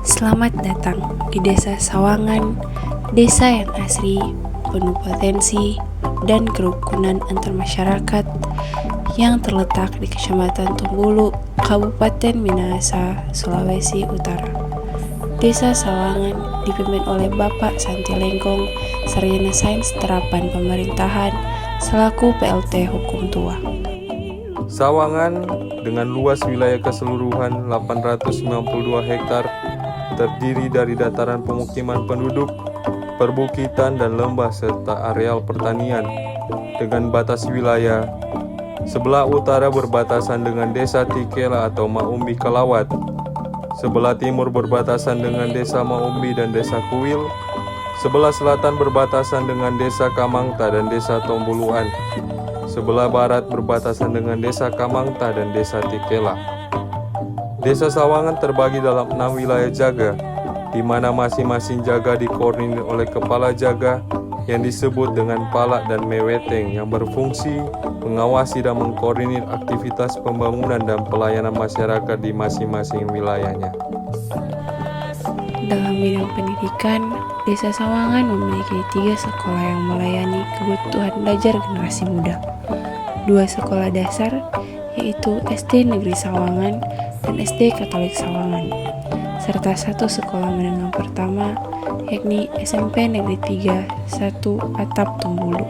Selamat datang di Desa Sawangan, desa yang asri, penuh potensi, dan kerukunan antar masyarakat yang terletak di Kecamatan Tombulu, Kabupaten Minahasa, Sulawesi Utara. Desa Sawangan dipimpin oleh Bapak Santi Lengkong, Sarjana Sains Terapan Pemerintahan, selaku PLT Hukum Tua. Sawangan dengan luas wilayah keseluruhan 892 hektar terdiri dari dataran pemukiman penduduk, perbukitan dan lembah serta areal pertanian dengan batas wilayah. Sebelah utara berbatasan dengan Desa Tikela atau Maumbi Kelawat. Sebelah timur berbatasan dengan Desa Maumbi dan Desa Kuil. Sebelah selatan berbatasan dengan Desa Kamangta dan Desa Tombuluan. Sebelah barat berbatasan dengan Desa Kamangta dan Desa Tikela. Desa Sawangan terbagi dalam 6 wilayah jaga, di mana masing-masing jaga dikoordinir oleh kepala jaga yang disebut dengan Palak dan Meweteng yang berfungsi mengawasi dan mengkoordinir aktivitas pembangunan dan pelayanan masyarakat di masing-masing wilayahnya. Dalam bidang pendidikan, Desa Sawangan memiliki 3 sekolah yang melayani kebutuhan belajar generasi muda. 2 sekolah dasar, yaitu SD Negeri Sawangan dan SD Katolik Sawangan, serta 1 sekolah menengah pertama, yakni SMP Negeri 3 1 Atap Tombulu.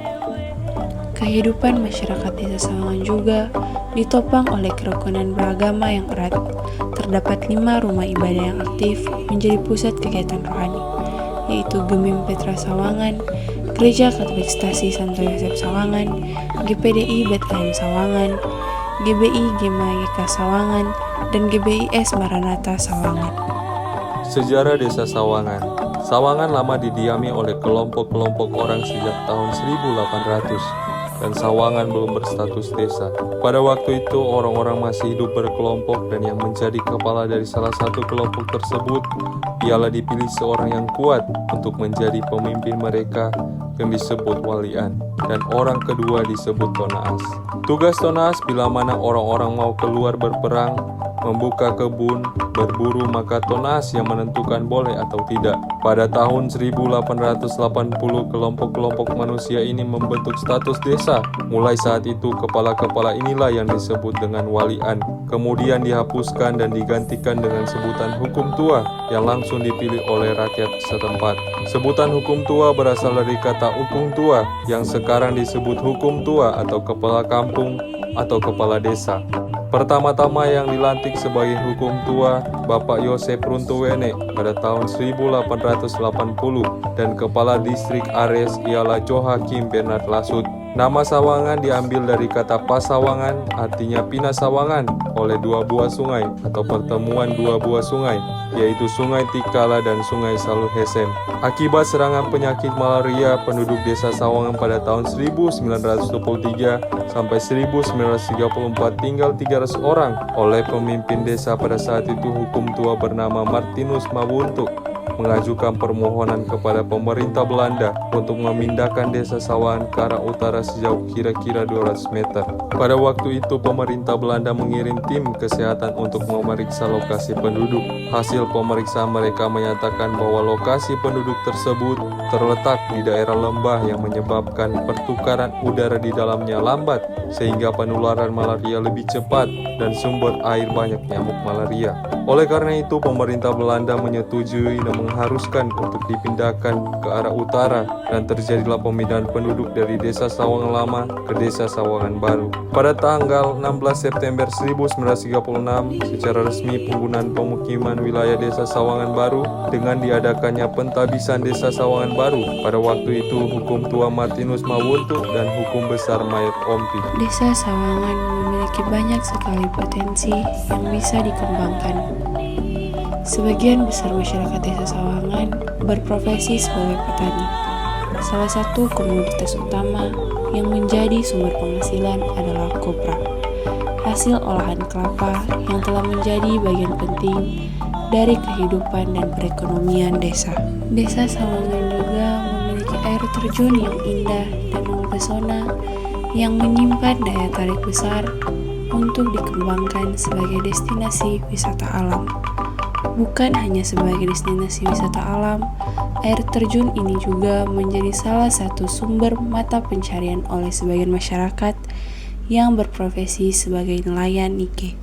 Kehidupan masyarakat Desa Sawangan juga ditopang oleh kerukunan beragama yang erat. Terdapat 5 rumah ibadah yang aktif menjadi pusat kegiatan rohani, yaitu Gemim Petra Sawangan, Gereja Katolik Stasi Santo Yosef Sawangan, GPDI Bethlehem Sawangan, GBI Gema YK Sawangan, dan GBIS Maranatha Sawangan. Sejarah Desa Sawangan. Sawangan lama didiami oleh kelompok-kelompok orang sejak tahun 1800 dan Sawangan belum berstatus desa. Pada waktu itu orang-orang masih hidup berkelompok dan yang menjadi kepala dari salah satu kelompok tersebut ialah dipilih seorang yang kuat untuk menjadi pemimpin mereka yang disebut walian, dan orang kedua disebut tonaas. Tugas tonaas bila mana orang-orang mau keluar berperang, membuka kebun, berburu, maka tonaas yang menentukan boleh atau tidak. Pada tahun 1880 kelompok-kelompok manusia ini membentuk status desa. Mulai saat itu kepala-kepala inilah yang disebut dengan walian. Kemudian dihapuskan dan digantikan dengan sebutan hukum tua yang langsung dipilih oleh rakyat setempat. Sebutan hukum tua berasal dari kata hukum tua yang sekarang disebut hukum tua atau kepala kampung atau kepala desa. Pertama-tama yang dilantik sebagai hukum tua Bapak Yosep Runtuwene pada tahun 1880 dan kepala distrik Ares ialah Johakim Bernard Lasut. Nama Sawangan diambil dari kata Pasawangan, artinya pinah Sawangan, oleh 2 buah sungai atau pertemuan 2 buah sungai, yaitu Sungai Tikala dan Sungai Saluhesem. Akibat serangan penyakit malaria, penduduk Desa Sawangan pada tahun 1923 sampai 1934 tinggal 300 orang. Oleh pemimpin desa pada saat itu hukum tua bernama Martinus Mawuntu mengajukan permohonan kepada pemerintah Belanda untuk memindahkan Desa Sawangan ke arah utara sejauh kira-kira 200 meter. Pada waktu itu pemerintah Belanda mengirim tim kesehatan untuk memeriksa lokasi penduduk. Hasil pemeriksaan mereka menyatakan bahwa lokasi penduduk tersebut terletak di daerah lembah yang menyebabkan pertukaran udara di dalamnya lambat sehingga penularan malaria lebih cepat dan sumber air banyak nyamuk malaria. Oleh karena itu pemerintah Belanda menyetujui dan mengharuskan untuk dipindahkan ke arah utara dan terjadilah pemindahan penduduk dari Desa Sawangan Lama ke Desa Sawangan Baru. Pada tanggal 16 September 1936 secara resmi penggunaan pemukiman wilayah Desa Sawangan Baru dengan diadakannya pentabisan Desa Sawangan Baru. Pada waktu itu hukum tua Martinus Mawuntu dan hukum besar Mayat Ompi. Desa Sawangan memiliki banyak sekali potensi yang bisa dikembangkan. Sebagian besar masyarakat Desa Sawangan berprofesi sebagai petani. Salah satu komoditas utama yang menjadi sumber penghasilan adalah kopra, hasil olahan kelapa yang telah menjadi bagian penting dari kehidupan dan perekonomian desa. Desa Sawangan juga memiliki air terjun yang indah dan mempesona yang menyimpan daya tarik besar untuk dikembangkan sebagai destinasi wisata alam. Bukan hanya sebagai destinasi wisata alam, air terjun ini juga menjadi salah satu sumber mata pencarian oleh sebagian masyarakat yang berprofesi sebagai nelayan Nike.